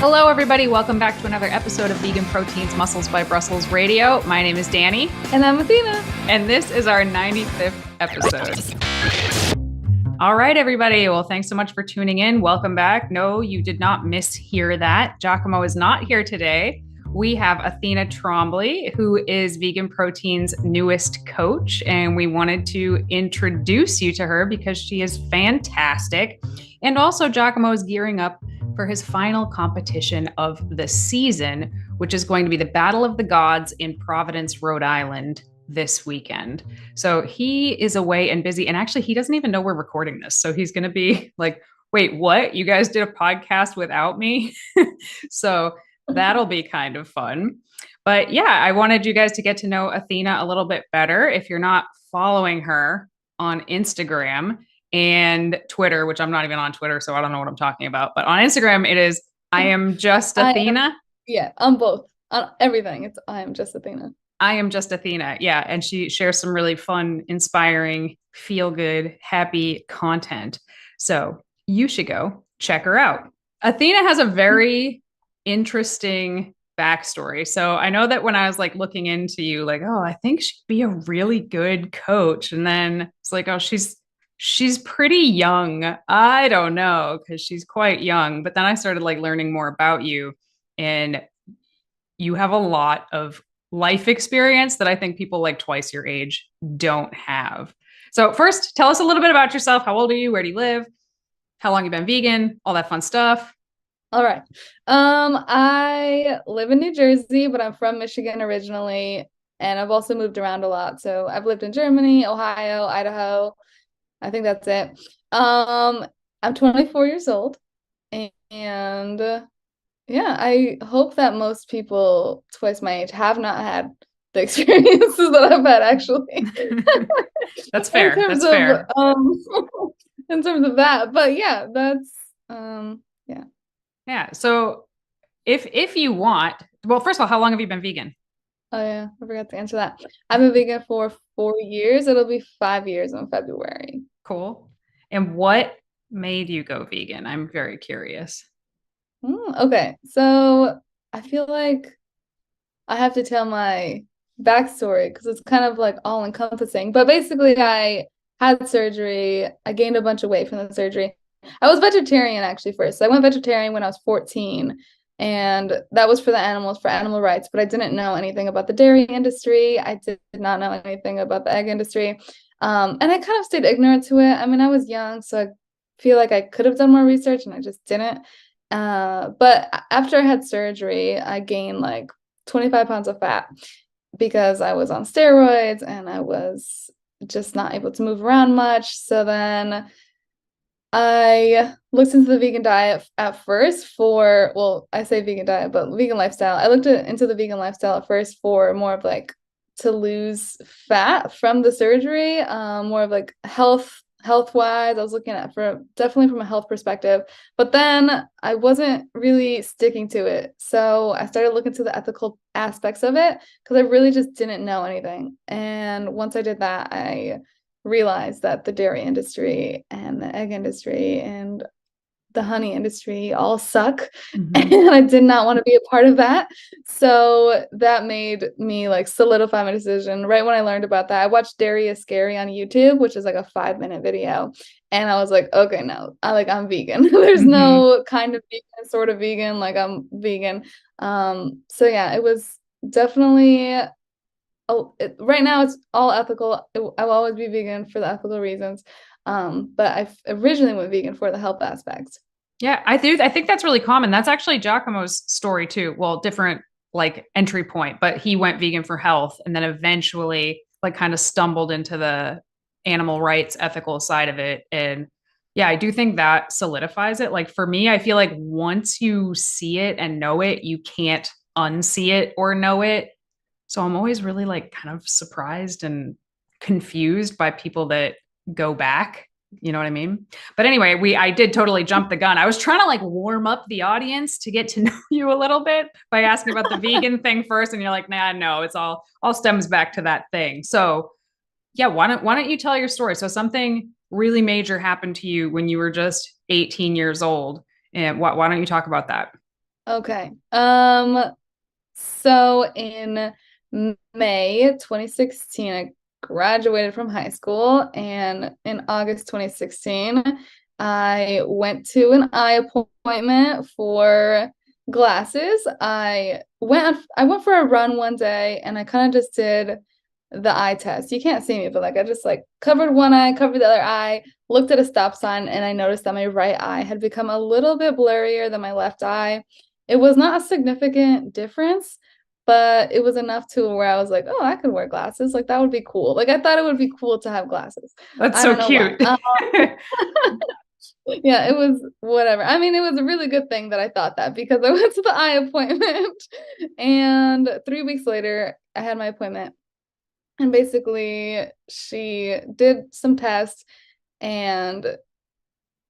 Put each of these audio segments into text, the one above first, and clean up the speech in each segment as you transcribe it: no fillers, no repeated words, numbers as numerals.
Hello, everybody. Welcome back to another episode of Vegan Proteins Muscles by Brussels Radio. My name is Danny. And I'm Athena. And this is our 95th episode. All right, everybody. Well, thanks so much for tuning in. Welcome back. No, you did not mishear that. 𝐾𝐿 is not here today. We have Athena Trombly, who is Vegan Proteins' newest coach. And we wanted to introduce you to her because she is fantastic. And also, 𝐾𝐿 is gearing up for his final competition of the season, which is going to be the Battle of the Gods in Providence, Rhode Island this weekend. So he is away and busy. And actually, he doesn't even know we're recording this. So he's going to be like, wait, what? You guys did a podcast without me? So that'll be kind of fun. But yeah, I wanted you guys to get to know Athena a little bit better. If you're not following her on Instagram and Twitter, which I'm not even on Twitter, so I don't know what I'm talking about. But on Instagram, it is I am just Athena. On both. On everything. It's I am just Athena. I am just Athena. Yeah. And she shares some really fun, inspiring, feel good, happy content. So you should go check her out. Athena has a very interesting backstory. So I know that when I was like looking into you, like, oh, I think she'd be a really good coach. And then it's like, oh, she's pretty young. I don't know, because she's quite young. But then I started like learning more about you, and you have a lot of life experience that I think people like twice your age don't have. So first, tell us a little bit about yourself. How old are you? Where do you live? How long have you been vegan? All that fun stuff. All right. I live in New Jersey, but I'm from Michigan originally. And I've also moved around a lot. So I've lived in Germany, Ohio, Idaho. I think that's it. I'm 24 years old, and yeah, I hope that most people twice my age have not had the experiences that I've had, actually. That's fair. That's fair. In terms of that, but yeah, that's yeah. Yeah. So if you want, well, first of all, how long have you been vegan? Oh yeah, I forgot to answer that. I've been vegan for 4 years. It'll be 5 years in February. Cool. And what made you go vegan? I'm very curious. Okay, so I feel like I have to tell my backstory because it's kind of like all encompassing. But basically, I had surgery. I gained a bunch of weight from the surgery. I was vegetarian actually first. So I went vegetarian when I was 14. And that was for the animals, for animal rights, but I didn't know anything about the dairy industry. I did not know anything about the egg industry. And I kind of stayed ignorant to it. I mean, I was young, so I feel like I could have done more research and I just didn't. But after I had surgery, I gained like 25 pounds of fat because I was on steroids and I was just not able to move around much. So then I looked into the vegan diet at first for, well, I say vegan diet, but vegan lifestyle. I looked into the vegan lifestyle at first for more of like to lose fat from the surgery, more of like health-wise. I was looking at definitely from a health perspective, but then I wasn't really sticking to it. So I started looking to the ethical aspects of it because I really just didn't know anything. And once I did that, I realized that the dairy industry and the egg industry and the honey industry all suck. And I did not want to be a part of that. So that made me like solidify my decision. Right when I learned about that, I watched Dairy is Scary on YouTube, which is like a 5-minute video. And I was like, okay, no, I'm vegan. There's no kind of vegan, sort of vegan, like I'm vegan. So yeah, it was definitely right now it's all ethical. I'll always be vegan for the ethical reasons. But I originally went vegan for the health aspects. Yeah, I think that's really common. That's actually 𝐾𝐿's story too. Well, different like entry point, but he went vegan for health and then eventually like kind of stumbled into the animal rights ethical side of it. And yeah, I do think that solidifies it. Like for me, I feel like once you see it and know it, you can't unsee it or know it. So I'm always really like kind of surprised and confused by people that go back. You know what I mean? But anyway, I did totally jump the gun. I was trying to like warm up the audience to get to know you a little bit by asking about the vegan thing first. And you're like, nah, no, it's all stems back to that thing. So yeah, why don't you tell your story? So something really major happened to you when you were just 18 years old. And why don't you talk about that? Okay. So in May 2016, I graduated from high school, and in August 2016, I went to an eye appointment for glasses. I went for a run one day, and I kind of just did the eye test. You can't see me, but like I just like covered one eye, covered the other eye, looked at a stop sign, and I noticed that my right eye had become a little bit blurrier than my left eye. It was not a significant difference, but it was enough to where I was like, oh, I could wear glasses. Like that would be cool. Like I thought it would be cool to have glasses. That's I so don't know why. cute. Yeah, it was whatever. I mean, it was a really good thing that I thought that because I went to the eye appointment and 3 weeks later I had my appointment. And basically, she did some tests and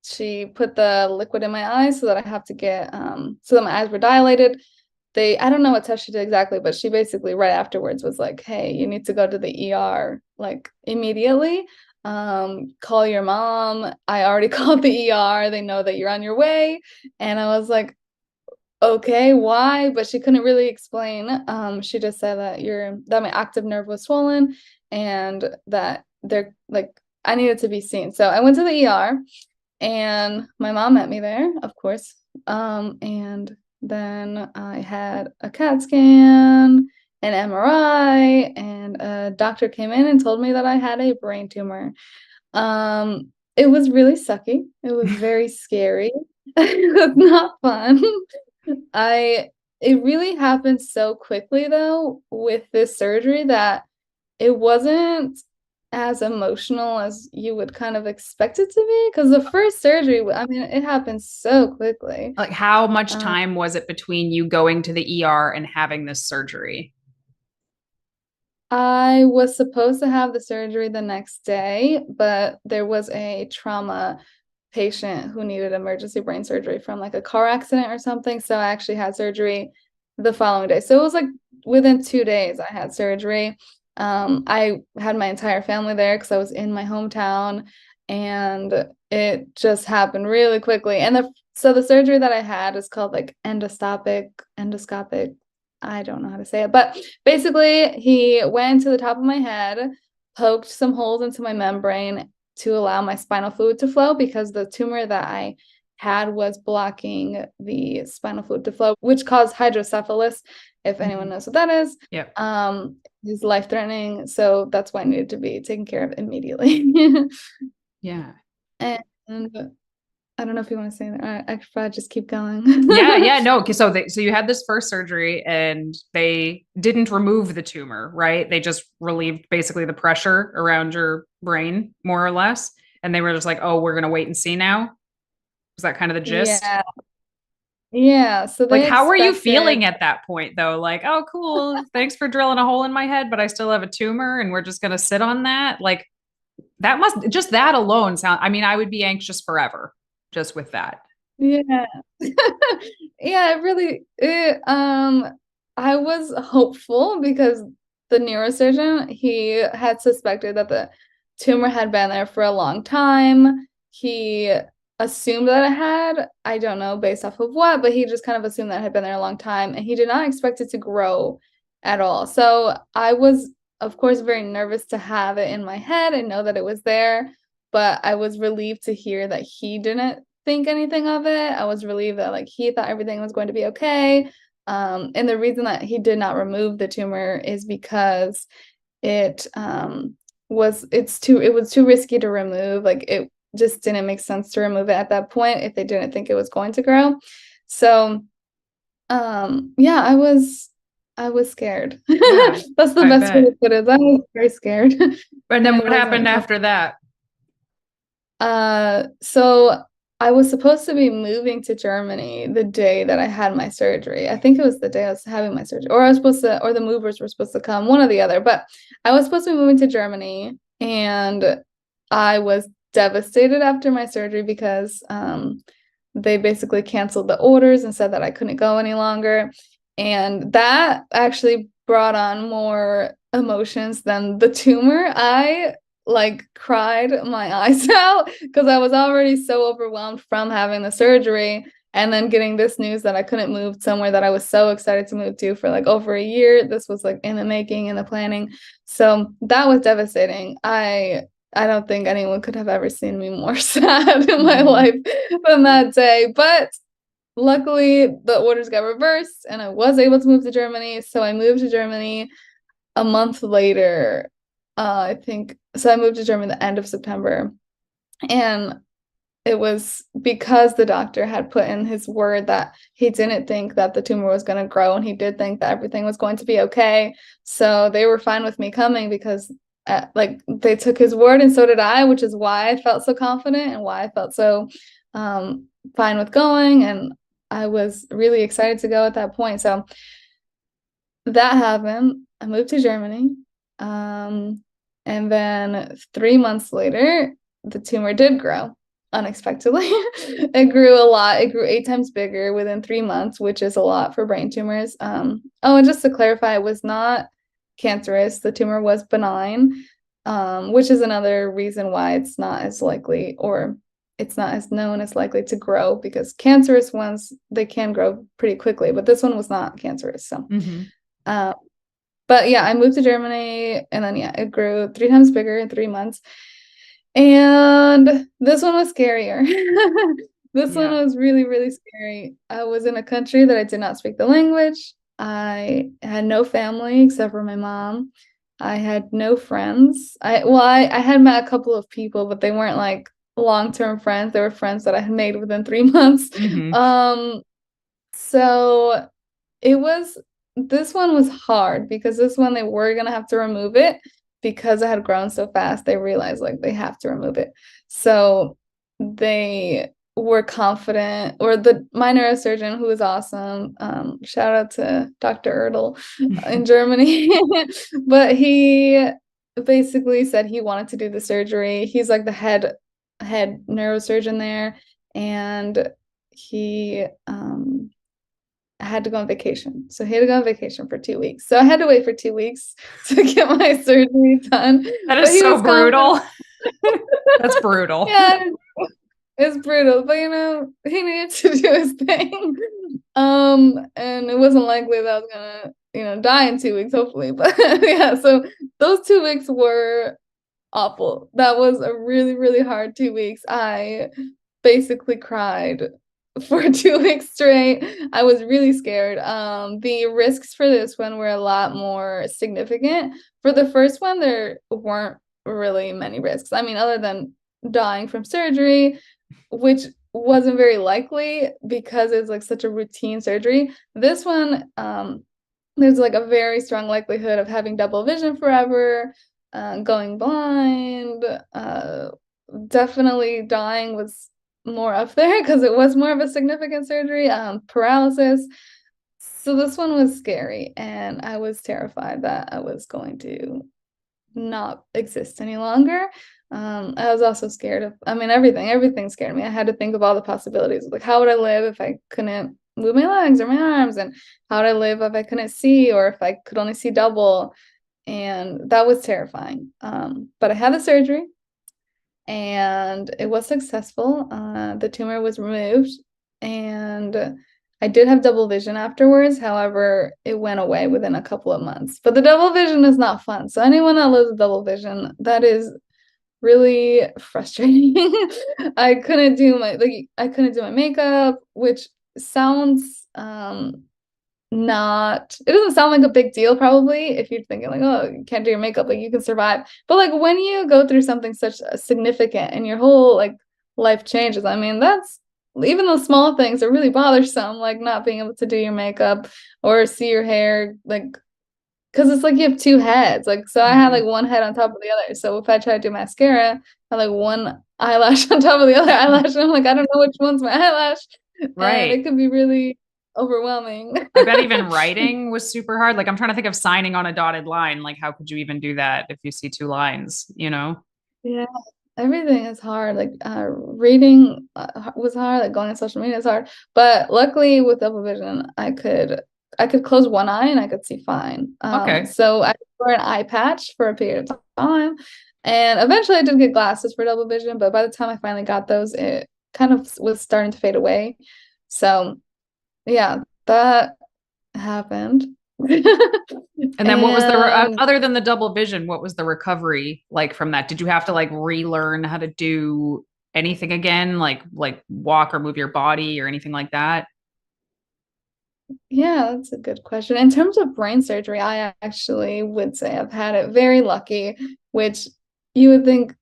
she put the liquid in my eyes so that I have to get so that my eyes were dilated. I don't know what test she did exactly, but she basically right afterwards was like, "Hey, you need to go to the ER like immediately. Call your mom. I already called the ER. They know that you're on your way." And I was like, okay, why? But she couldn't really explain. She just said that my active nerve was swollen and that they're like I needed to be seen. So I went to the ER and my mom met me there, of course. And then I had a CAT scan, an MRI, and a doctor came in and told me that I had a brain tumor. It was really sucky. It was very scary. It was not fun. I It really happened so quickly though with this surgery that it wasn't as emotional as you would kind of expect it to be because the first surgery, I mean, it happened so quickly. Like, how much Um, time was it between you going to the ER and having this surgery? I was supposed to have the surgery the next day, but there was a trauma patient who needed emergency brain surgery from like a car accident or something. So I actually had surgery the following day. So it was like within 2 days I had surgery. I had my entire family there because I was in my hometown and it just happened really quickly. And so the surgery that I had is called like endoscopic. I don't know how to say it, but basically he went to the top of my head, poked some holes into my membrane to allow my spinal fluid to flow because the tumor that I had was blocking the spinal fluid to flow, which caused hydrocephalus. If anyone knows what that is, Yep. is life threatening. So that's why I needed to be taken care of immediately. Yeah. And I don't know if you want to say that. I could probably just keep going. Yeah, no. So you had this first surgery and they didn't remove the tumor, right? They just relieved basically the pressure around your brain, more or less. And they were just like, "Oh, we're gonna wait and see now." Was that kind of the gist? Yeah. Yeah. So Like, they how were you expected. feeling at that point though? Like, "Oh, cool. Thanks for drilling a hole in my head, but I still have a tumor and we're just gonna sit on that." Like, that must just that alone sound, I mean, I would be anxious forever just with that. Yeah. Yeah, I was hopeful because the neurosurgeon, he had suspected that the tumor had been there for a long time. He assumed that it had, I don't know based off of what, but he just kind of assumed that it had been there a long time and he did not expect it to grow at all. So I was, of course, very nervous to have it in my head and know that it was there, but I was relieved to hear that he didn't think anything of it. I was relieved that like he thought everything was going to be okay. And the reason that he did not remove the tumor is because it it was too risky to remove. Like it just didn't make sense to remove it at that point if they didn't think it was going to grow. So yeah, I was scared. Yeah, That's the I best way to bet. put it. I was very scared. And then And it what happened wasn't after that? so I was supposed to be moving to Germany the day that I had my surgery. I think it was the day I was having my surgery, or I was supposed to, or the movers were supposed to come, one or the other. But I was supposed to be moving to Germany, and I was devastated after my surgery because they basically canceled the orders and said that I couldn't go any longer. And that actually brought on more emotions than the tumor. I like cried my eyes out because I was already so overwhelmed from having the surgery. and then getting this news that I couldn't move somewhere that I was so excited to move to for like over a year. This was like in the making, in the planning. So that was devastating. I don't think anyone could have ever seen me more sad in my life than that day. But luckily, the orders got reversed and I was able to move to Germany. So I moved to Germany a month later, I think. So I moved to Germany the end of September. And it was because the doctor had put in his word that he didn't think that the tumor was going to grow, and he did think that everything was going to be okay. So they were fine with me coming because like they took his word, and so did I, which is why I felt so confident and why I felt so fine with going. And I was really excited to go at that point. So that happened. I moved to Germany. And then 3 months later, the tumor did grow unexpectedly. It grew a lot. It grew 8 times bigger within 3 months, which is a lot for brain tumors. Oh, and just to clarify, it was not cancerous. The tumor was benign, which is another reason why it's not as likely, or it's not as known as likely to grow, because cancerous ones, they can grow pretty quickly, but this one was not cancerous. So, but yeah, I moved to Germany, and then it grew 3 times bigger in 3 months. And this one was scarier. This one was really, really scary. I was in a country that I did not speak the language. I had no family except for my mom. I had no friends. I had met a couple of people, but they weren't like long-term friends. They were friends that I had made within 3 months. So this one was hard, because this one they were gonna have to remove it. Because I had grown so fast, they realized like they have to remove it. So they were confident, or my neurosurgeon, who was awesome, shout out to Dr. 𝐟𝐸𝐵 in Germany, but he basically said he wanted to do the surgery. He's like the head neurosurgeon there, and he had to go on vacation. So he had to go on vacation for 2 weeks. So I had to wait for 2 weeks to get my surgery done. That is so brutal. That's brutal. Yeah, it's brutal. But he needed to do his thing. And it wasn't likely that I was gonna, die in 2 weeks, hopefully. But yeah, so those 2 weeks were awful. That was a really, really hard 2 weeks. I basically cried for 2 weeks straight. I was really scared. The risks for this one were a lot more significant. For the first one, there weren't really many risks. I mean, other than dying from surgery, which wasn't very likely because it's like such a routine surgery. This one, there's like a very strong likelihood of having double vision forever, going blind, definitely dying was more up there because it was more of a significant surgery, paralysis. So this one was scary, and I was terrified that I was going to not exist any longer. I was also scared of, everything scared me. I had to think of all the possibilities. Like, how would I live if I couldn't move my legs or my arms? And how would I live if I couldn't see, or if I could only see double? And that was terrifying. But I had the surgery, and it was successful. The tumor was removed, and I did have double vision afterwards. However, it went away within a couple of months. But the double vision is not fun. So anyone that lives with double vision, that is really frustrating. I couldn't do my makeup, which sounds it doesn't sound like a big deal probably if you're thinking like, oh, you can't do your makeup, like you can survive. But like when you go through something such significant and your whole like life changes, that's, even those small things are really bothersome, like not being able to do your makeup or see your hair, like, because it's like you have 2 heads. Like, so I had like one head on top of the other. So if I try to do mascara, I had like one eyelash on top of the other eyelash, and I'm like, I don't know which one's my eyelash. Right. And it could be really overwhelming. I bet even writing was super hard. Like, I'm trying to think of signing on a dotted line. Like, how could you even do that if you see 2 lines, Yeah, everything is hard. Like, reading was hard. Like, going on social media is hard. But luckily with double vision, I could close one eye and I could see fine. Okay. So I wore an eye patch for a period of time, and eventually I did get glasses for double vision. But by the time I finally got those, it kind of was starting to fade away. So yeah, that happened. And then what was And other than the double vision, what was the recovery like from that? Did you have to like relearn how to do anything again, like walk or move your body or anything like that? yeah, that's a good question. In terms of brain surgery, I actually would say I've had it very lucky, which you would think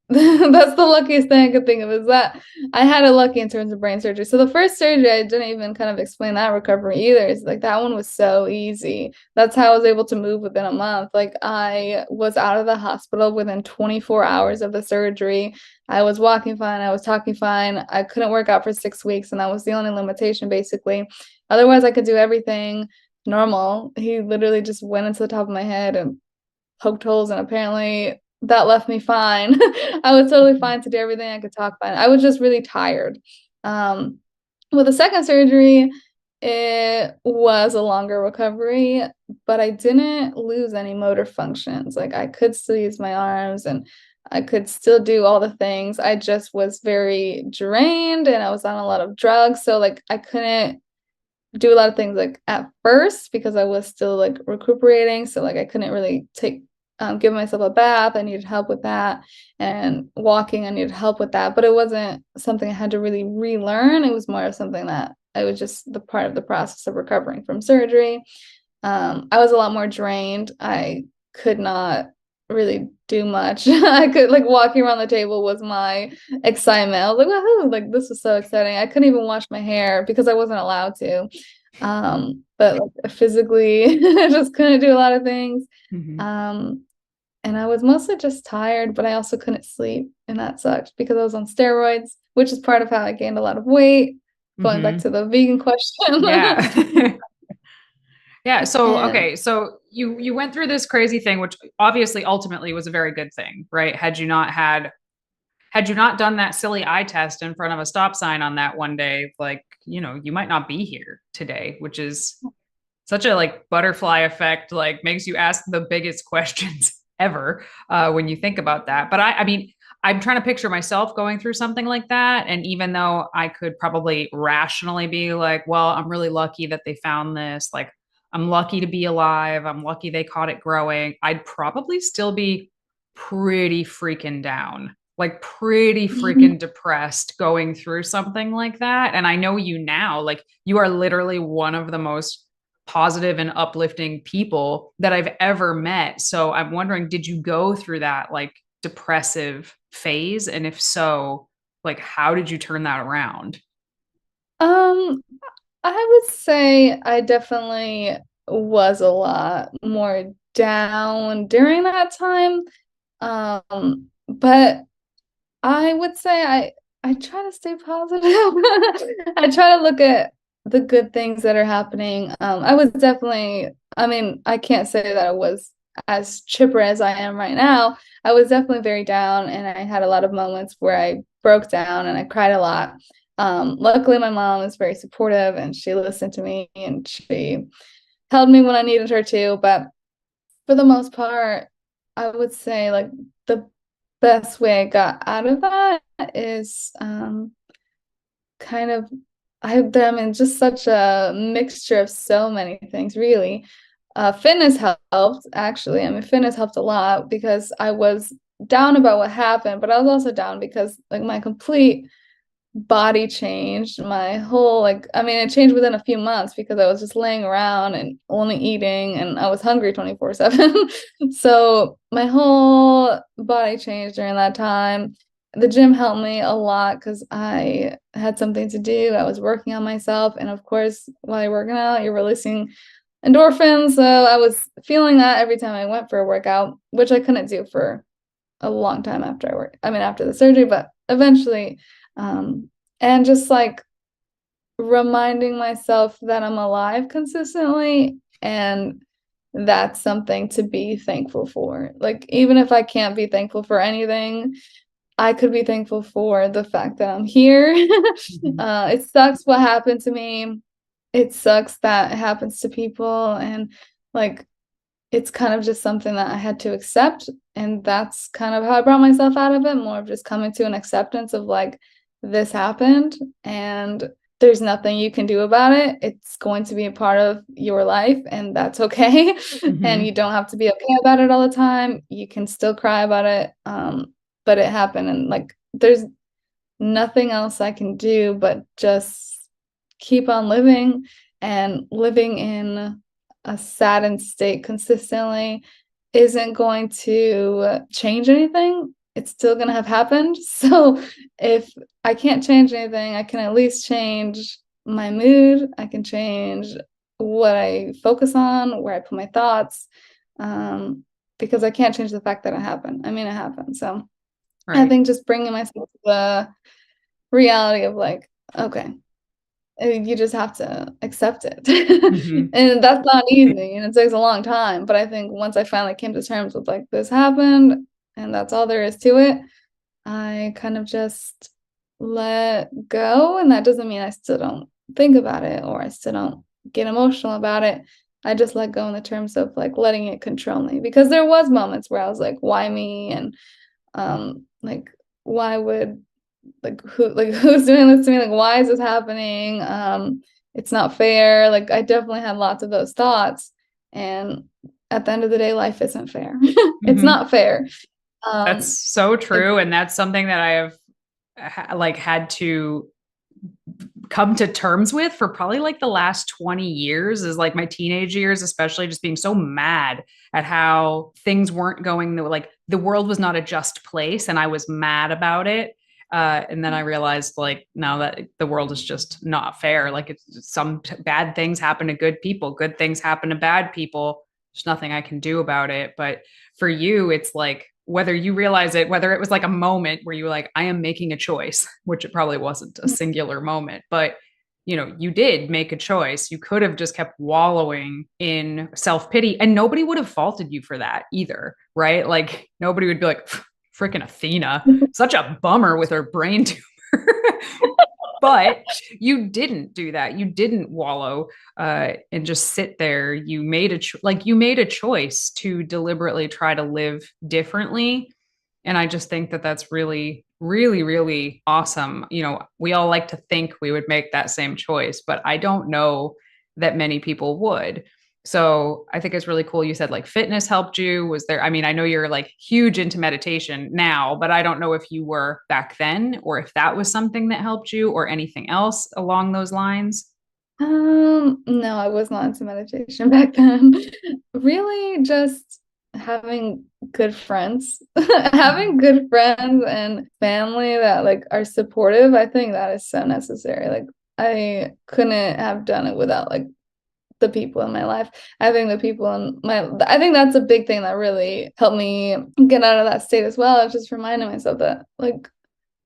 that's the luckiest thing I could think of, is that I had it lucky in terms of brain surgery. So the first surgery, I didn't even kind of explain that recovery either. It's like that one was so easy. That's how I was able to move within a month. Like I was out of the hospital within 24 hours of the surgery. I was walking fine. I was talking fine. I couldn't work out for 6 weeks, and that was the only limitation basically. Otherwise, I could do everything normal. He literally just went into the top of my head and poked holes, and apparently that left me fine. I was totally fine to do everything. I could talk fine. I was just really tired. Um, with the second surgery, it was a longer recovery, but I didn't lose any motor functions. Like I could still use my arms and I could still do all the things. I just was very drained and I was on a lot of drugs. So like I couldn't do a lot of things like at first because I was still like recuperating. So like I couldn't really give myself a bath. I needed help with that, and walking, I needed help with that. But it wasn't something I had to really relearn. It was more of something that I was just the part of the process of recovering from surgery. I was a lot more drained. I could not really do much. I could like walking around the table was my excitement. I was like, woohoo, like this was so exciting. I couldn't even wash my hair because I wasn't allowed to. But like, physically, I just couldn't do a lot of things. Mm-hmm. And I was mostly just tired, but I also couldn't sleep, and that sucked because I was on steroids, which is part of how I gained a lot of weight. Going back Mm-hmm. to the vegan question. Yeah. Yeah. So, And okay. So you went through this crazy thing, which obviously ultimately was a very good thing, right? Had you not done that silly eye test in front of a stop sign on that one day, like, you might not be here today, which is such a like butterfly effect, like makes you ask the biggest questions ever when you think about that. But I mean, I'm trying to picture myself going through something like that. And even though I could probably rationally be like, well, I'm really lucky that they found this, like, I'm lucky to be alive, I'm lucky they caught it growing, I'd probably still be pretty freaking down, like pretty freaking depressed going through something like that. And I know you now, like, you are literally one of the most positive and uplifting people that I've ever met. So I'm wondering, did you go through that like depressive phase? And if so, like, how did you turn that around? um, I would say I definitely was a lot more down during that time. But I would say I try to stay positive. I try to look at the good things that are happening. I was definitely, I mean, I can't say that I was as chipper as I am right now. I was definitely very down, and I had a lot of moments where I broke down and I cried a lot. Luckily, my mom is very supportive and she listened to me and she held me when I needed her to. But for the most part, I would say like the best way I got out of that is kind of I'm in just such a mixture of so many things, really. Fitness helped, actually. I mean, fitness helped a lot because I was down about what happened, but I was also down because like my complete body changed. My whole like I mean, it changed within a few months because I was just laying around and only eating, and I was hungry 24/7. So my whole body changed during that time. The gym helped me a lot because I had something to do. I was working on myself, and of course, while you're working out, you're releasing endorphins. So I was feeling that every time I went for a workout, which I couldn't do for a long time after after the surgery, but eventually. And just like reminding myself that I'm alive consistently, and that's something to be thankful for. Like, even if I can't be thankful for anything, I could be thankful for the fact that I'm here. Mhm. It sucks what happened to me. It sucks that it happens to people. And like, it's kind of just something that I had to accept. And that's kind of how I brought myself out of it, more of just coming to an acceptance of like, this happened. And there's nothing you can do about it. It's going to be a part of your life, and that's okay. And you don't have to be okay about it all the time. You can still cry about it. But it happened, and like there's nothing else I can do but just keep on living, and living in a saddened state consistently isn't going to change anything. It's still going to have happened. So if I can't change anything, I can at least change my mood. I can change what I focus on, where I put my thoughts, because I can't change the fact that it happened. I mean, it happened. So I think just bringing myself to the reality of like, okay, you just have to accept it. And that's not easy, and it takes a long time. But I think once I finally came to terms with like, this happened and that's all there is to it, I kind of just let go. And that doesn't mean I still don't think about it or I still don't get emotional about it. I just let go in the terms of like letting it control me, because there was moments where I was like, why me? And like, why would who's doing this to me? Like, why is this happening? It's not fair. Like, I definitely had lots of those thoughts. And at the end of the day, life isn't fair. It's not fair. That's so true. And that's something that I have had to come to terms with for probably like the last 20 years, is like my teenage years, especially, just being so mad at how things weren't going, like the world was not a just place, and I was mad about it. And then I realized, like, now that the world is just not fair. Like, it's some bad things happen to good people, good things happen to bad people. There's nothing I can do about it. But for you, it's like, whether you realize it, whether it was like a moment where you were like, I am making a choice, which it probably wasn't a singular moment, but you did make a choice. You could have just kept wallowing in self-pity, and nobody would have faulted you for that either, right? Like, nobody would be like, freaking Athena, such a bummer with her brain tumor. But you didn't do that. You didn't wallow and just sit there. You made a choice to deliberately try to live differently. And I just think that that's really, really, really awesome. We all like to think we would make that same choice, but I don't know that many people would. So I think it's really cool. You said like fitness helped you. Was there, I mean, I know you're like huge into meditation now, but I don't know if you were back then, or if that was something that helped you, or anything else along those lines. No, I was not into meditation back then. Really just having good friends, having good friends and family that like are supportive. I think that is so necessary. Like, I couldn't have done it without like the people in my life. I think that's a big thing that really helped me get out of that state as well. It's just reminding myself that like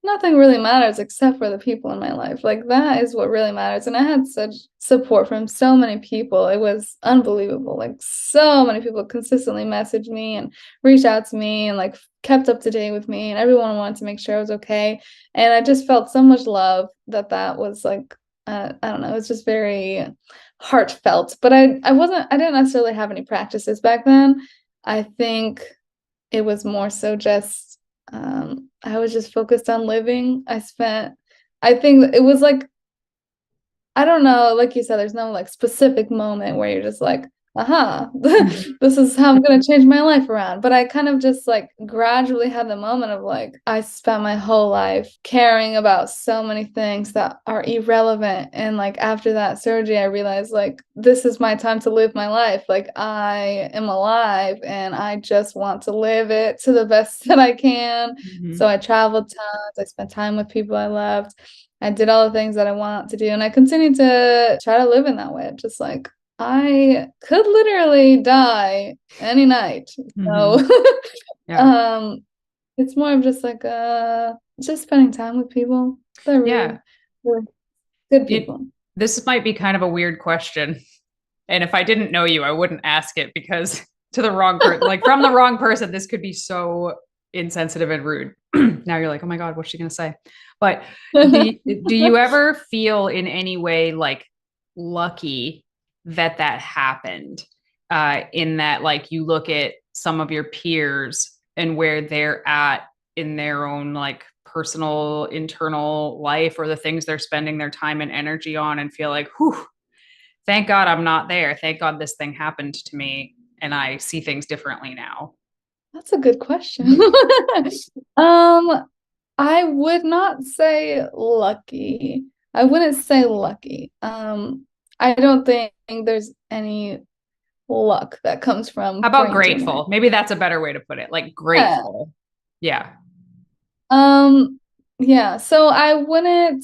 nothing really matters except for the people in my life. Like, that is what really matters. And I had such support from so many people. It was unbelievable. Like, so many people consistently messaged me and reached out to me and like kept up to date with me, and everyone wanted to make sure I was okay. And I just felt so much love that was like, I don't know, it was just very heartfelt. But I didn't necessarily have any practices back then. I think it was more so just I was just focused on living. I think it was like, I don't know, like you said, there's no like specific moment where you're just like, aha, this is how I'm gonna change my life around. But I kind of just like gradually had the moment of like, I spent my whole life caring about so many things that are irrelevant. And like after that surgery, I realized like, this is my time to live my life. Like, I am alive and I just want to live it to the best that I can. So I traveled tons, I spent time with people I loved. I did all the things that I want to do, and I continue to try to live in that way. Just like, I could literally die any night. So it's more of just like just spending time with people. They're really good people. This might be kind of a weird question. And if I didn't know you, I wouldn't ask it, because to the wrong person, like from the wrong person, this could be so insensitive and rude. Now you're like, oh my God, what's she going to say? But do you ever feel in any way like lucky that happened? In that, like, you look at some of your peers and where they're at in their own like personal internal life or the things they're spending their time and energy on and feel like, whew, thank God I'm not there. Thank God this thing happened to me and I see things differently now? That's a good question. I would not say lucky. I wouldn't say lucky. I don't think there's any luck that comes from How about brain tumor. grateful? Maybe that's a better way to put it. Like grateful. Yeah. Yeah. So I wouldn't,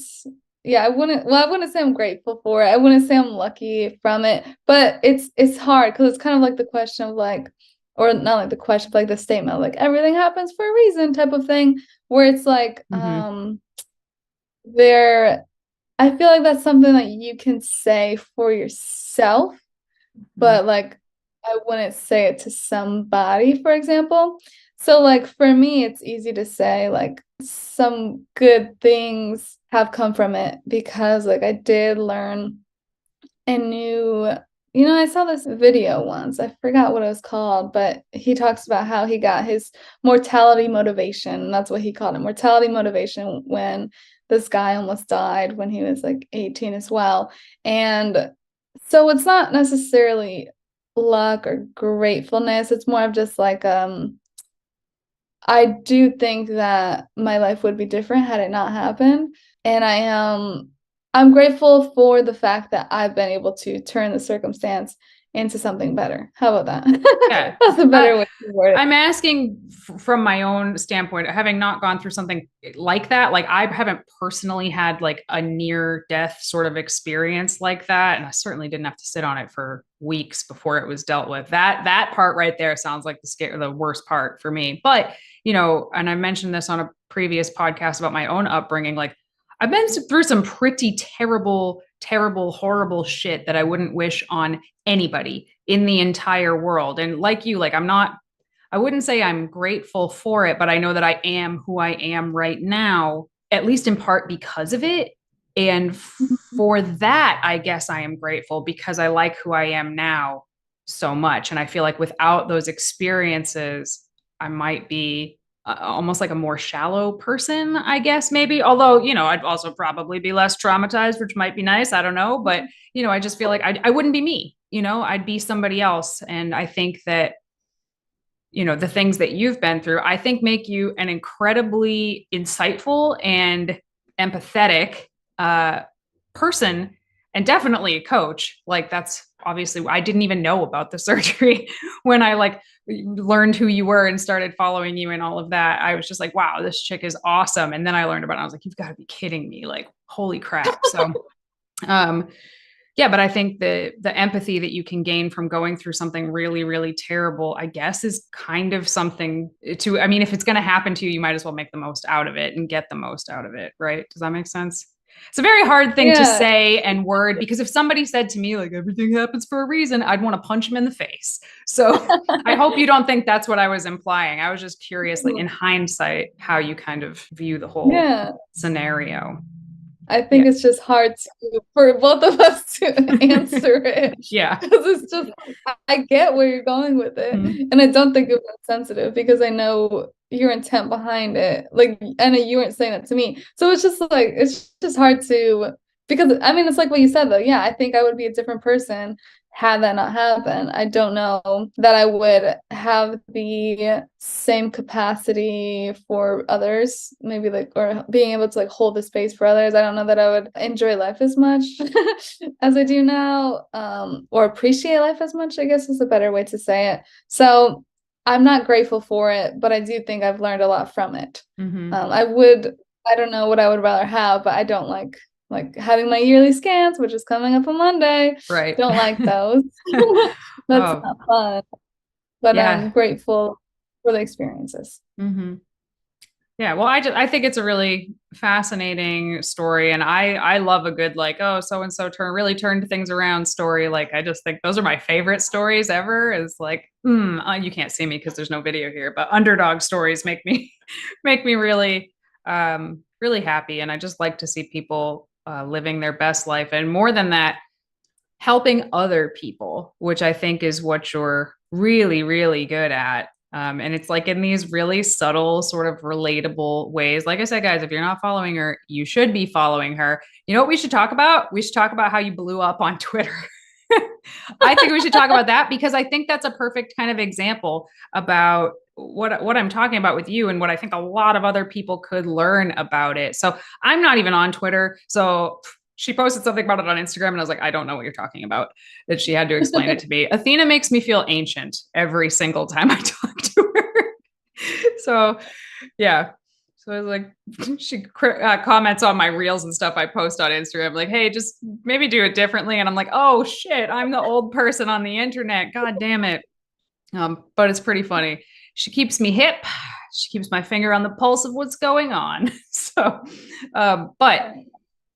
well, I wouldn't say I'm grateful for it. I wouldn't say I'm lucky from it, but it's hard because it's kind of like the question of like, or not like the question, but like the statement of like everything happens for a reason type of thing, where it's like, there, I feel like that's something that you can say for yourself, but like I wouldn't say it to somebody, for example. So like for me, it's easy to say like some good things have come from it because like I did learn a new, I saw this video once. I forgot what it was called, but he talks about how he got his mortality motivation. That's what he called it, mortality motivation, when this guy almost died when he was like 18 as well. And so it's not necessarily luck or gratefulness. It's more of just like I do think that my life would be different had it not happened. And I'm grateful for the fact that I've been able to turn the circumstance into something better. How about that? Yeah. That's a better way to word it. I'm asking from my own standpoint, having not gone through something like that. Like I haven't personally had like a near death sort of experience like that. And I certainly didn't have to sit on it for weeks before it was dealt with. That part right there sounds like the worst part for me. But, and I mentioned this on a previous podcast about my own upbringing. Like I've been through some pretty terrible, horrible shit that I wouldn't wish on anybody in the entire world. And like you, like I wouldn't say I'm grateful for it, but I know that I am who I am right now, at least in part because of it. And for that, I guess I am grateful because I like who I am now so much. And I feel like without those experiences, I might be almost like a more shallow person, I guess, maybe. Although, I'd also probably be less traumatized, which might be nice. I don't know. But, I just feel like I wouldn't be me, I'd be somebody else. And I think that, the things that you've been through, I think make you an incredibly insightful and empathetic person, and definitely a coach. Like that's obviously, I didn't even know about the surgery when I like learned who you were and started following you and all of that. I was just like, wow, this chick is awesome. And then I learned about it. I was like, you've got to be kidding me. Like, holy crap. So, yeah, but I think the empathy that you can gain from going through something really, really terrible, I guess, is kind of something to, I mean, if it's going to happen to you, you might as well make the most out of it and get the most out of it. Right. Does that make sense? It's a very hard thing to say and word, because if somebody said to me, like, everything happens for a reason, I'd want to punch him in the face. So I hope you don't think that's what I was implying. I was just curious, like in hindsight, how you kind of view the whole scenario. I think it's just hard for both of us to answer it. Yeah. Because it's just, I get where you're going with it. And I don't think it was sensitive because I know your intent behind it. Like, I know you weren't saying that to me. So it's just like, it's just hard to, because I mean, it's like what you said though. Yeah, I think I would be a different person had that not happened. I don't know that I would have the same capacity for others, maybe like, or being able to like hold the space for others. I don't know that I would enjoy life as much as I do now, or appreciate life as much, I guess is a better way to say it. So I'm not grateful for it, but I do think I've learned a lot from it. I don't know what I would rather have, but I don't like having my yearly scans, which is coming up on Monday. Right. Don't like those. That's not fun. But I'm grateful for the experiences. Yeah, well, I think it's a really fascinating story, and I love a good like, oh, so and so really turned things around story. Like I just think those are my favorite stories ever. Is like, you can't see me because there's no video here, but underdog stories make me really really happy, and I just like to see people living their best life, and more than that, helping other people, which I think is what you're really, really good at. And it's like in these really subtle, sort of relatable ways. Like I said, guys, if you're not following her, you should be following her. You know what we should talk about? We should talk about how you blew up on Twitter. I think we should talk about that because I think that's a perfect kind of example about what I'm talking about with you and what I think a lot of other people could learn about it. So I'm not even on Twitter. So she posted something about it on Instagram and I was like, I don't know what you're talking about. That she had to explain it to me. Athena makes me feel ancient every single time I talk to her. So yeah. So I was like, she comments on my reels and stuff I post on Instagram, like, hey, just maybe do it differently. And I'm like, oh shit, I'm the old person on the internet. God damn it. But it's pretty funny. She keeps me hip. She keeps my finger on the pulse of what's going on. So, but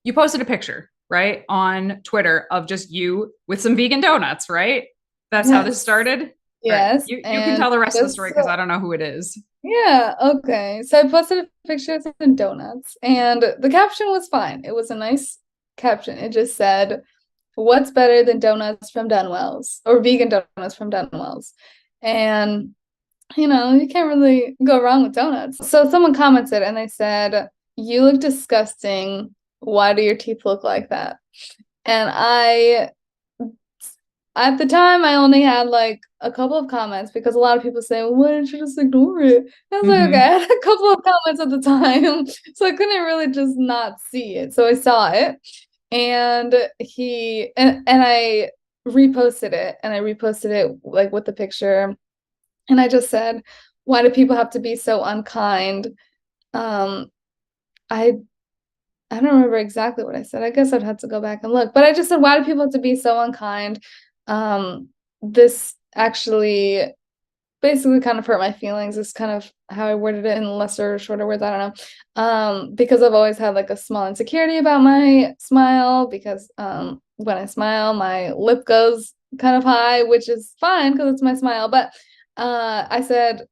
you posted a picture, right, on Twitter of just you with some vegan donuts, right? That's how this started? Yes. Right. You can tell the rest of the story because I don't know who it is. Yeah, okay. So I posted a picture of some donuts and the caption was fine. It was a nice caption. It just said, what's better than donuts from Dunwell's or vegan donuts from Dunwell's? And you know, you can't really go wrong with donuts. So someone commented and they said, you look disgusting. Why do your teeth look like that? And at the time, I only had like a couple of comments because a lot of people say, well, why didn't you just ignore it? I was like, okay, I had a couple of comments at the time, so I couldn't really just not see it. So I saw it, and I reposted it, and I reposted it like with the picture, and I just said, why do people have to be so unkind? I I don't remember exactly what I said. I guess I'd have to go back and look. But I just said, why do people have to be so unkind? This actually basically kind of hurt my feelings. Is kind of how I worded it in lesser, shorter words. I don't know. Because I've always had like a small insecurity about my smile because when I smile, my lip goes kind of high, which is fine because it's my smile. But I said,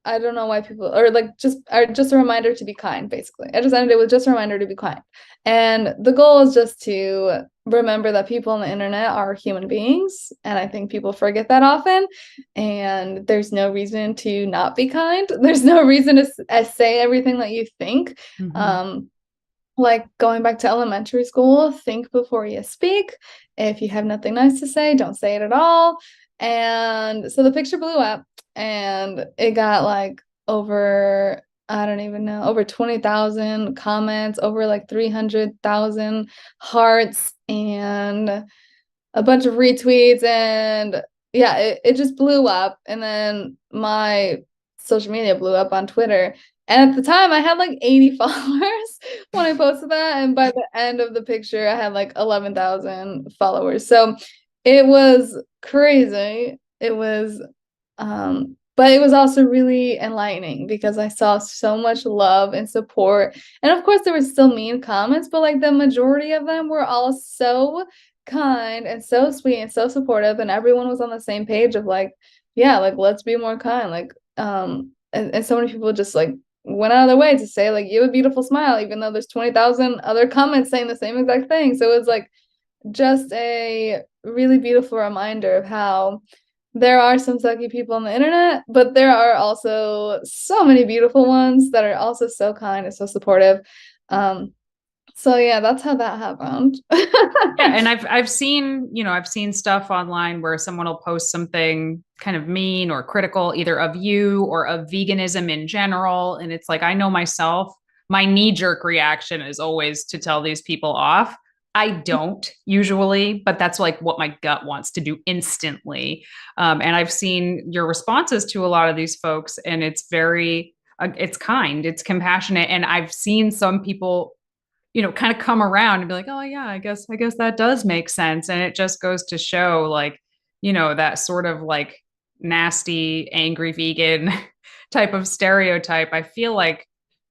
I don't know why people or just a reminder to be kind, basically. I just ended it with just a reminder to be kind. And the goal is just to remember that people on the internet are human beings. And I think people forget that often. And there's no reason to not be kind. There's no reason to say everything that you think. Mm-hmm. Like going back to elementary school, think before you speak. If you have nothing nice to say, don't say it at all. And so the picture blew up and it got like over, I don't even know, over 20,000 comments, over like 300,000 hearts and a bunch of retweets. And yeah, it just blew up. And then my social media blew up on Twitter. And at the time, I had like 80 followers when I posted that. And by the end of the picture, I had like 11,000 followers. So it was crazy. It was, but it was also really enlightening because I saw so much love and support. And of course, there were still mean comments, but like the majority of them were all so kind and so sweet and so supportive. And everyone was on the same page of like, yeah, like let's be more kind. Like, and so many people just like went out of their way to say like you have a beautiful smile, even though there's 20,000 other comments saying the same exact thing. So it was like just a really beautiful reminder of how there are some sucky people on the internet, but there are also so many beautiful ones that are also so kind and so supportive. So yeah, that's how that happened. Yeah, and I've seen, I've seen stuff online where someone will post something kind of mean or critical either of you or of veganism in general. And it's like, I know myself, my knee-jerk reaction is always to tell these people off. I don't usually, but that's like what my gut wants to do instantly. And I've seen your responses to a lot of these folks, and it's very, it's kind, it's compassionate. And I've seen some people, kind of come around and be like, oh yeah, I guess that does make sense. And it just goes to show like, that sort of like nasty, angry vegan type of stereotype, I feel like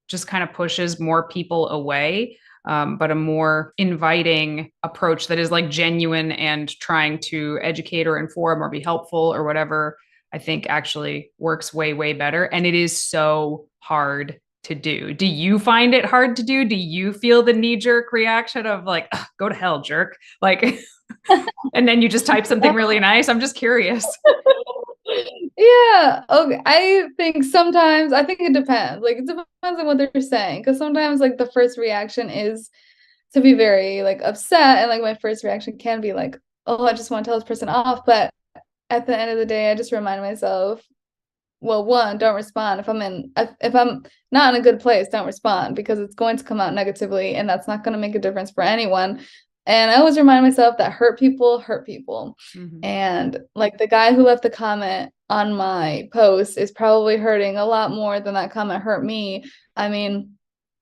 just kind of pushes more people away. But a more inviting approach that is like genuine and trying to educate or inform or be helpful or whatever, I think actually works way, way better. And it is so hard to do. Do you find it hard to do? Do you feel the knee-jerk reaction of like, go to hell, jerk? Like, and then you just type something really nice? I'm just curious. Yeah, okay. I think it depends. Like it depends on what they're saying. Because sometimes like the first reaction is to be very like upset. And like my first reaction can be like, oh, I just want to tell this person off. But at the end of the day, I just remind myself, well, one, don't respond. If I'm not in a good place, don't respond because it's going to come out negatively and that's not going to make a difference for anyone. And I always remind myself that hurt people hurt people. Mm-hmm. And like the guy who left the comment on my post is probably hurting a lot more than that comment hurt me. I mean,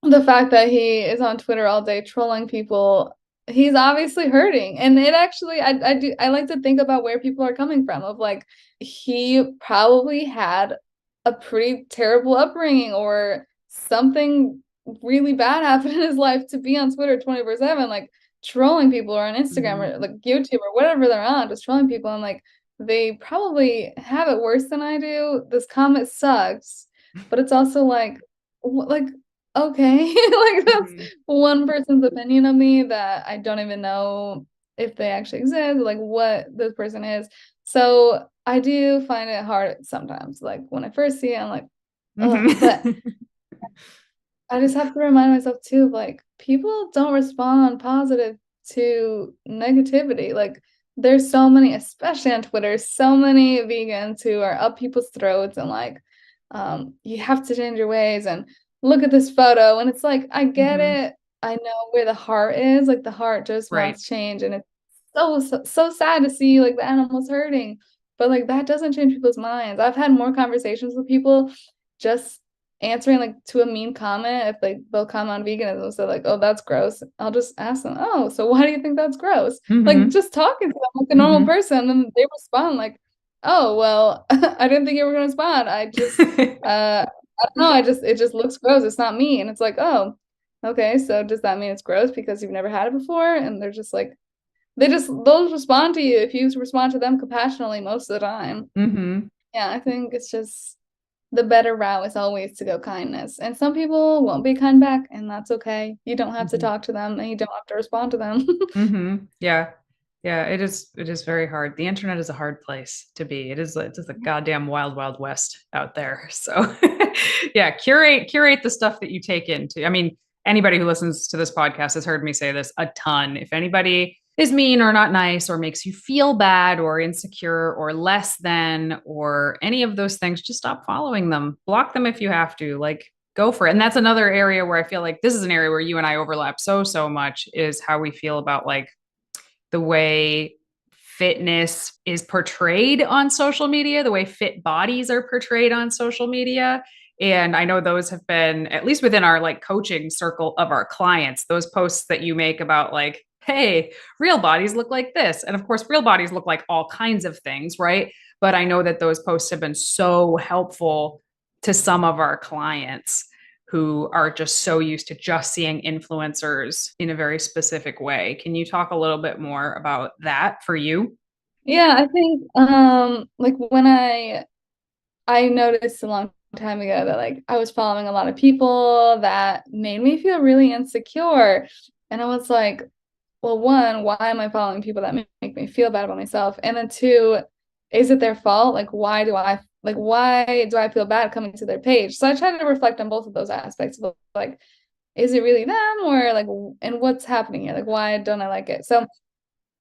the fact that he is on Twitter all day trolling people, he's obviously hurting. And it actually I like to think about where people are coming from of like he probably had a pretty terrible upbringing or something really bad happened in his life to be on Twitter 24/7, like trolling people or on Instagram or like YouTube or whatever they're on, just trolling people. I'm like, they probably have it worse than I do. This comment sucks, but it's also like, okay, like that's Mm-hmm. one person's opinion of me that I don't even know if they actually exist, like what this person is. So I do find it hard sometimes. Like when I first see it, I'm like, oh, but Mm-hmm. I just have to remind myself too, of like people don't respond positive to negativity. Like there's so many, especially on Twitter, so many vegans who are up people's throats and like, you have to change your ways and look at this photo. And it's like, I get Mm-hmm. it. I know where the heart is. Like the heart just Right. wants change, and it's so sad to see like the animals hurting. But like that doesn't change people's minds. I've had more conversations with people just answering like to a mean comment if like they'll comment on veganism, so like, oh, that's gross, I'll just ask them, oh, so why do you think that's gross? Like Mm-hmm. just talking to them like a normal Mm-hmm. person, and they respond like, oh well, I didn't think you were gonna respond, I just I don't know, it just looks gross, it's not me. And it's like, oh, okay, so does that mean it's gross because you've never had it before? And they're just like, they'll respond to you if you respond to them compassionately most of the time. Mm-hmm. Yeah, I think it's just the better route is always to go kindness. And some people won't be kind back, and that's okay. You don't have to Mm-hmm. talk to them and you don't have to respond to them. Mm-hmm. Yeah. Yeah, it is very hard. The internet is a hard place to be. It's a goddamn wild, wild west out there. So yeah, curate the stuff that you take into. I mean, anybody who listens to this podcast has heard me say this a ton. If anybody is mean or not nice or makes you feel bad or insecure or less than or any of those things, just stop following them. Block them if you have to. Like go for it. And that's another area where I feel like this is an area where you and I overlap so much is how we feel about like the way fitness is portrayed on social media, the way fit bodies are portrayed on social media. And I know those have been, at least within our like coaching circle of our clients, those posts that you make about like, hey, real bodies look like this. And of course, real bodies look like all kinds of things, right? But I know that those posts have been so helpful to some of our clients who are just so used to just seeing influencers in a very specific way. Can you talk a little bit more about that for you? Yeah, I think like when I noticed a long time ago that like I was following a lot of people that made me feel really insecure. And I was like, well, one, why am I following people that make me feel bad about myself? And then two, is it their fault? Like, why do I feel bad coming to their page? So I try to reflect on both of those aspects. Like, is it really them or like, and what's happening here? Like, why don't I like it? So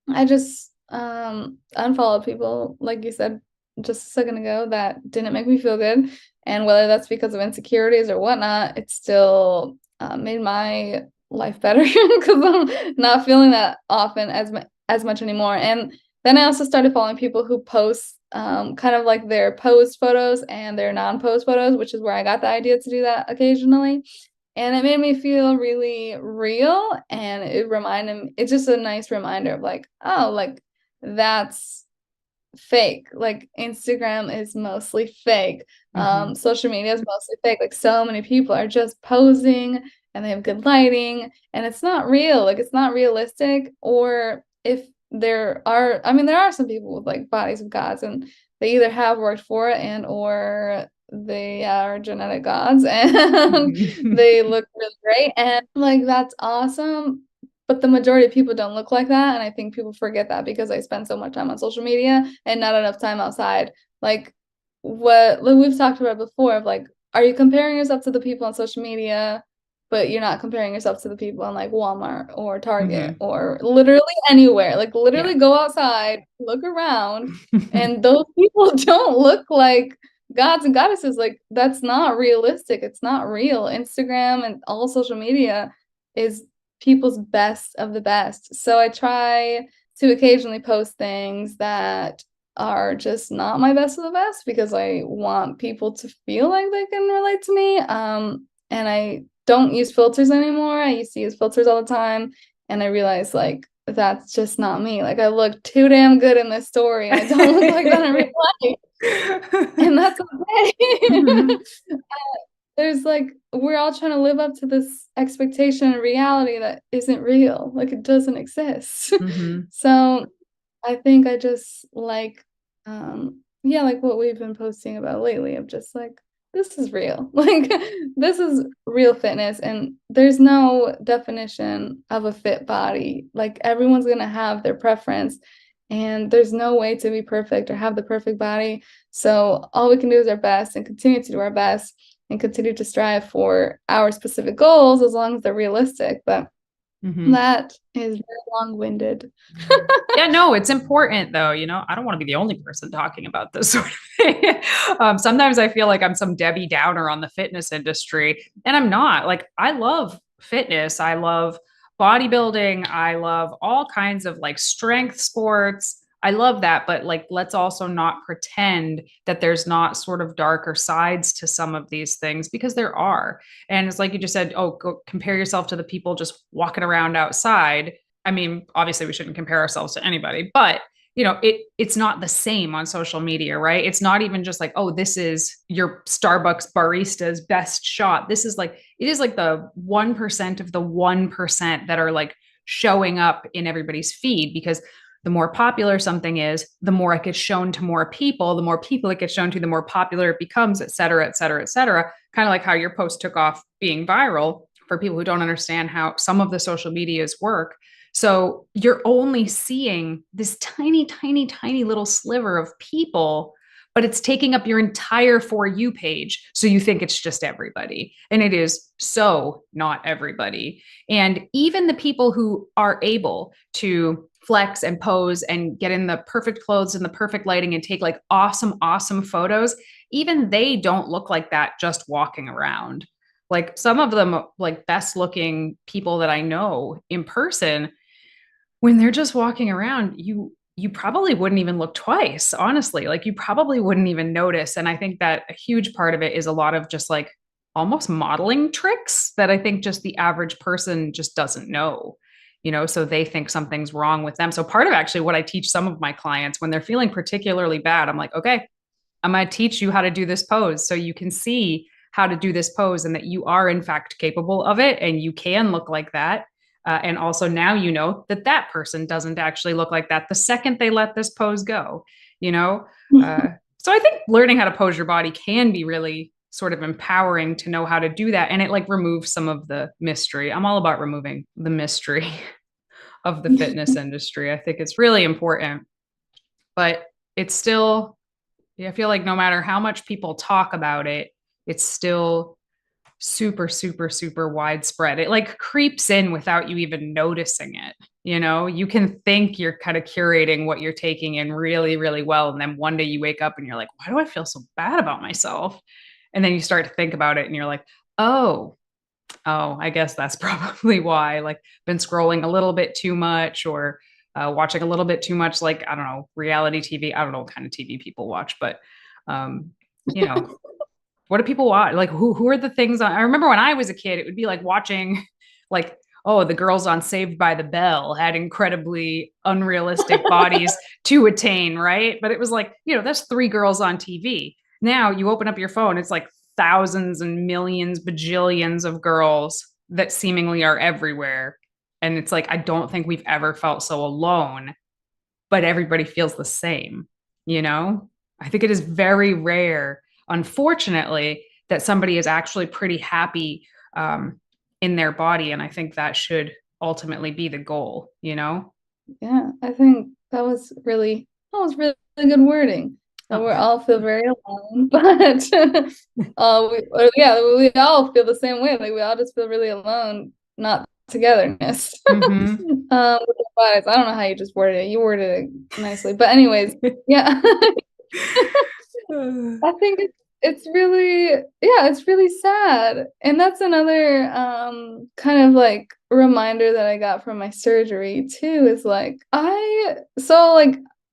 I just unfollowed people, like you said just a second ago, that didn't make me feel good. And whether that's because of insecurities or whatnot, it still made my life better because I'm not feeling that often as much anymore. And then I also started following people who post kind of like their post photos and their non-post photos, which is where I got the idea to do that occasionally. And it made me feel really real, and it's just a nice reminder of like, oh, like that's fake. Like Instagram is mostly fake. Mm-hmm. Social media is mostly fake. Like so many people are just posing and they have good lighting and it's not real. Like it's not realistic. Or if there are some people with like bodies of gods, and they either have worked for it and or they are genetic gods and they look really great, and like that's awesome. But the majority of people don't look like that. And I think people forget that because I spend so much time on social media and not enough time outside. Like what like we've talked about before of like, are you comparing yourself to the people on social media, but you're not comparing yourself to the people on like Walmart or Target Hmm. or literally anywhere. Like Yeah. literally go outside, look around, and those people don't look like gods and goddesses. Like that's not realistic. It's not real. Instagram and all social media is people's best of the best. So I try to occasionally post things that are just not my best of the best because I want people to feel like they can relate to me. And I don't use filters anymore. I used to use filters all the time, and I realized like that's just not me. Like I look too damn good in this story, and I don't look like that in real life, and that's okay. Hmm. There's like we're all trying to live up to this expectation and reality that isn't real. Like it doesn't exist. Hmm. So I think I just like yeah, like what we've been posting about lately of just like this is real. Like this is real fitness and there's no definition of a fit body. Like everyone's going to have their preference and there's no way to be perfect or have the perfect body. So all we can do is our best and continue to do our best and continue to strive for our specific goals as long as they're realistic. But Hmm. that is very long-winded. Yeah, no, it's important though. I don't want to be the only person talking about this sort of thing. Sometimes I feel like I'm some Debbie Downer on the fitness industry, and I'm not. Like, I love fitness. I love bodybuilding. I love all kinds of like strength sports. I love that. But like, let's also not pretend that there's not sort of darker sides to some of these things because there are. And it's like you just said, oh, go compare yourself to the people just walking around outside. I mean, obviously we shouldn't compare ourselves to anybody, but it's not the same on social media, right? It's not even just like, oh, this is your Starbucks barista's best shot. This is like it is like the 1% of the 1% that are like showing up in everybody's feed because the more popular something is, the more it gets shown to more people, the more people it gets shown to, the more popular it becomes, et cetera, et cetera, et cetera. Kind of like how your post took off being viral for people who don't understand how some of the social medias work. So you're only seeing this tiny, tiny, tiny little sliver of people, but it's taking up your entire For You page. So you think it's just everybody. And it is so not everybody. And even the people who are able to flex and pose and get in the perfect clothes and the perfect lighting and take like awesome, awesome photos, even they don't look like that just walking around. Like some of them, like best looking people that I know in person, when they're just walking around, you probably wouldn't even look twice, honestly. Like you probably wouldn't even notice. And I think that a huge part of it is a lot of just like almost modeling tricks that I think just the average person just doesn't know. So they think something's wrong with them. So part of actually what I teach some of my clients when they're feeling particularly bad, I'm like, okay, I'm going to teach you how to do this pose so you can see how to do this pose and that you are in fact capable of it and you can look like that. And also now you know that that person doesn't actually look like that the second they let this pose go, you know? So I think learning how to pose your body can be really sort of empowering to know how to do that. And it like removes some of the mystery. I'm all about removing the mystery of the fitness industry. I think it's really important, but it's still, yeah, I feel like no matter how much people talk about it, it's still super, super, super widespread. It like creeps in without you even noticing it. You can think you're kind of curating what you're taking in really, really well. And then one day you wake up and you're like, why do I feel so bad about myself? And then you start to think about it and you're like, oh, I guess that's probably why. Like, been scrolling a little bit too much or watching a little bit too much, like, I don't know, reality TV. I don't know what kind of TV people watch, but, um, you know, what do people watch? Like, who are the things I remember when I was a kid, it would be like watching, like, oh, the girls on Saved by the Bell had incredibly unrealistic bodies to attain, right? But it was like, that's three girls on TV. Now you open up your phone, it's like thousands and millions, bajillions of girls that seemingly are everywhere. And it's like, I don't think we've ever felt so alone, but everybody feels the same, you know? I think it is very rare, unfortunately, that somebody is actually pretty happy in their body. And I think that should ultimately be the goal. Yeah, I think that was really good wording. And we all feel very alone, but we all feel the same way. Like we all just feel really alone, not togetherness. With our bodies. I don't know how you just worded it. You worded it nicely, but anyways, yeah. I think it's really sad. And that's another kind of like reminder that I got from my surgery too, is like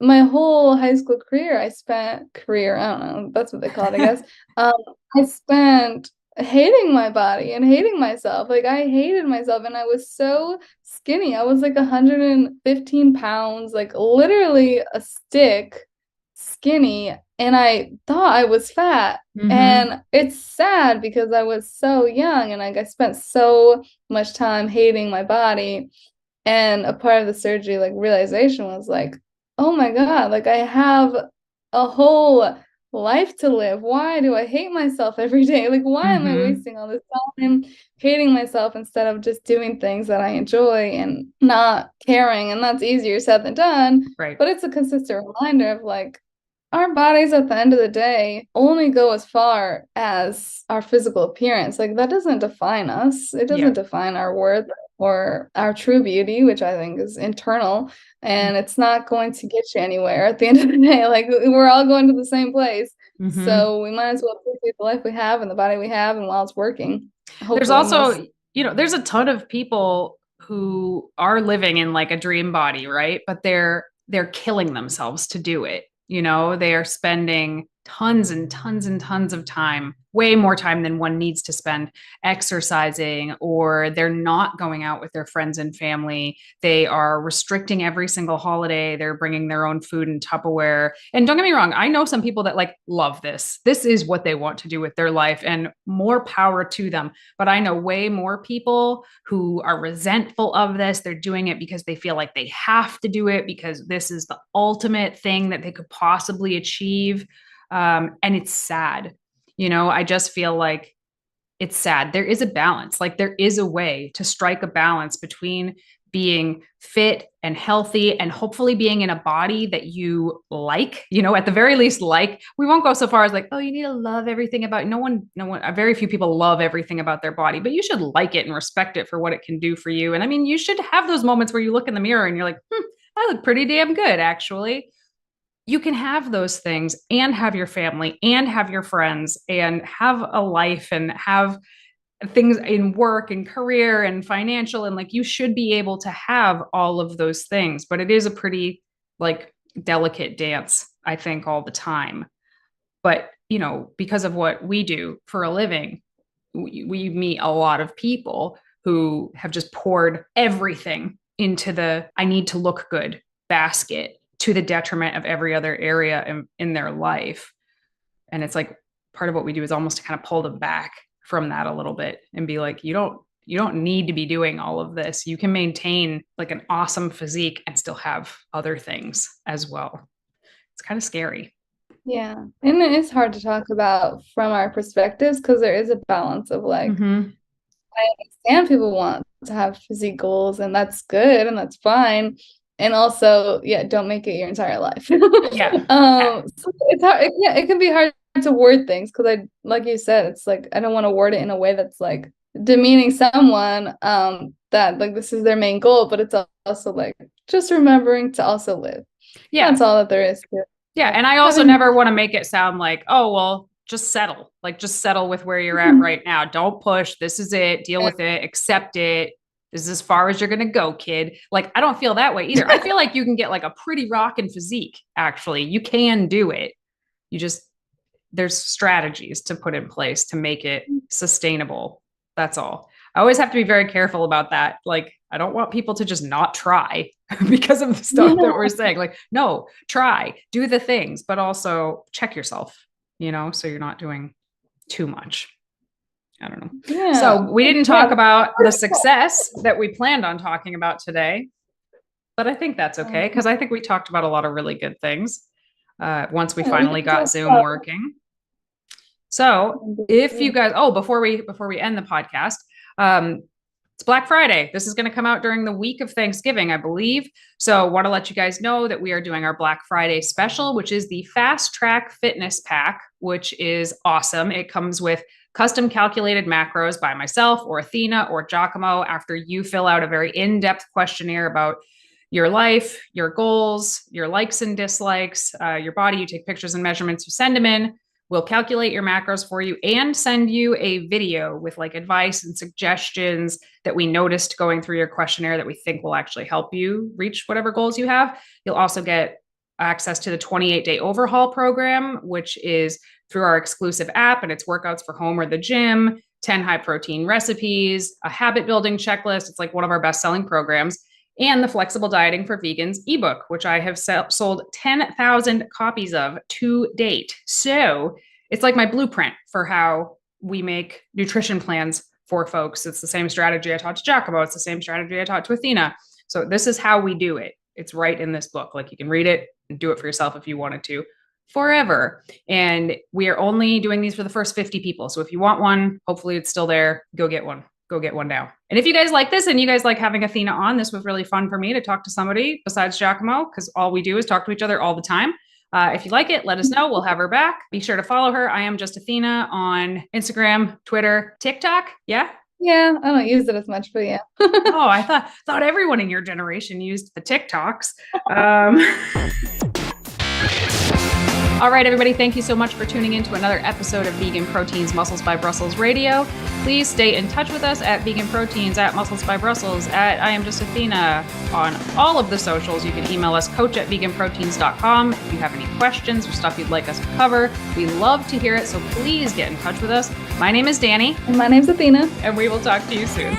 my whole high school career, I don't know, that's what they call it, I guess. I spent hating my body and hating myself. Like I hated myself and I was so skinny. I was like 115 pounds, like literally a stick skinny, and I thought I was fat. And it's sad because I was so young and like I spent so much time hating my body. And a part of the surgery like realization was like, oh my God, like I have a whole life to live. Why do I hate myself every day? Like why am I wasting all this time hating myself instead of just doing things that I enjoy and not caring? And that's easier said than done. Right. But it's a consistent reminder of like, our bodies at the end of the day only go as far as our physical appearance. Like that doesn't define us. It doesn't define our worth or our true beauty, which I think is internal, and it's not going to get you anywhere at the end of the day. Like we're all going to the same place. So we might as well appreciate the life we have and the body we have, and while it's working. There's also, there's a ton of people who are living in like a dream body, right? But they're killing themselves to do it. They are spending tons and tons and tons of time, way more time than one needs to spend exercising, or they're not going out with their friends and family. They are restricting every single holiday. They're bringing their own food in Tupperware. And don't get me wrong, I know some people that like love this. This is what they want to do with their life, and more power to them. But I know way more people who are resentful of this. They're doing it because they feel like they have to do it because this is the ultimate thing that they could possibly achieve. And it's sad. I just feel like it's sad. There is a balance. Like there is a way to strike a balance between being fit and healthy and hopefully being in a body that you like, at the very least, like, we won't go so far as like, oh, you need to love everything about no one, very few people love everything about their body, but you should like it and respect it for what it can do for you. And I mean, you should have those moments where you look in the mirror and you're like, I look pretty damn good, actually. You can have those things and have your family and have your friends and have a life and have things in work and career and financial. And like, you should be able to have all of those things, but it is a pretty like delicate dance, I think, all the time. But, because of what we do for a living, we meet a lot of people who have just poured everything into the I need to look good basket, to the detriment of every other area in their life. And it's like part of what we do is almost to kind of pull them back from that a little bit and be like, you don't need to be doing all of this. You can maintain like an awesome physique and still have other things as well. It's kind of scary. Yeah. And it is hard to talk about from our perspectives because there is a balance of like, I understand people want to have physique goals, and that's good and that's fine. And also, don't make it your entire life. So it's hard. It can be hard to word things because like you said, it's like I don't want to word it in a way that's like demeaning someone. That like this is their main goal, but it's also like just remembering to also live. Yeah, that's all that there is to it. Yeah, and I also never want to make it sound like, oh well, just settle. Like just settle with where you're at right now. Don't push. This is it. Deal with it. Accept it. This is as far as you're going to go, kid. Like, I don't feel that way either. I feel like you can get like a pretty rockin' physique. Actually, you can do it. There's strategies to put in place to make it sustainable. That's all. I always have to be very careful about that. Like, I don't want people to just not try because of the stuff that we're saying. Like, no, try, do the things, but also check yourself, so you're not doing too much. I don't know. Yeah. So we didn't talk about the success that we planned on talking about today, but I think that's okay because I think we talked about a lot of really good things once we finally got Zoom working. So if you guys, before we end the podcast, It's Black Friday. This is going to come out during the week of Thanksgiving, I believe. So want to let you guys know that we are doing our Black Friday special, which is the Fast Track Fitness Pack, which is awesome. It comes with custom calculated macros by myself or Athena or 𝐬𝐮𝐬 after you fill out a very in-depth questionnaire about your life, your goals, your likes and dislikes, your body. You take pictures and measurements, you send them in. We'll calculate your macros for you and send you a video with like advice and suggestions that we noticed going through your questionnaire that we think will actually help you reach whatever goals you have. You'll also get access to the 28-day overhaul program, which is through our exclusive app, and it's workouts for home or the gym, 10 high protein recipes, a habit building checklist. It's like one of our best selling programs. And the Flexible Dieting for Vegans ebook, which I have sold 10,000 copies of to date. So it's like my blueprint for how we make nutrition plans for folks. It's the same strategy I taught to 𝐬𝐿. It's the same strategy I taught to Athena. So this is how we do it. It's right in this book. Like you can read it and do it for yourself if you wanted to forever. And we are only doing these for the first 50 people. So if you want one, hopefully it's still there. Go get one. Go get one now. And if you guys like this and you guys like having Athena on, this was really fun for me to talk to somebody besides 𝐬𝐿, because all we do is talk to each other all the time. If you like it, let us know. We'll have her back. Be sure to follow her. I am just Athena on Instagram, Twitter, TikTok. Yeah. Yeah, I don't use it as much, but yeah. Oh, I thought everyone in your generation used the TikToks. All right, everybody, thank you so much for tuning in to another episode of Vegan Proteins Muscles by Brussels Radio. Please stay in touch with us at Vegan Proteins, at Muscles by Brussels, at I Am Just Athena, on all of the socials. You can email us, coach@veganproteins.com. If you have any questions or stuff you'd like us to cover, we love to hear it, so please get in touch with us. My name is Danny. And my name's Athena. And we will talk to you soon.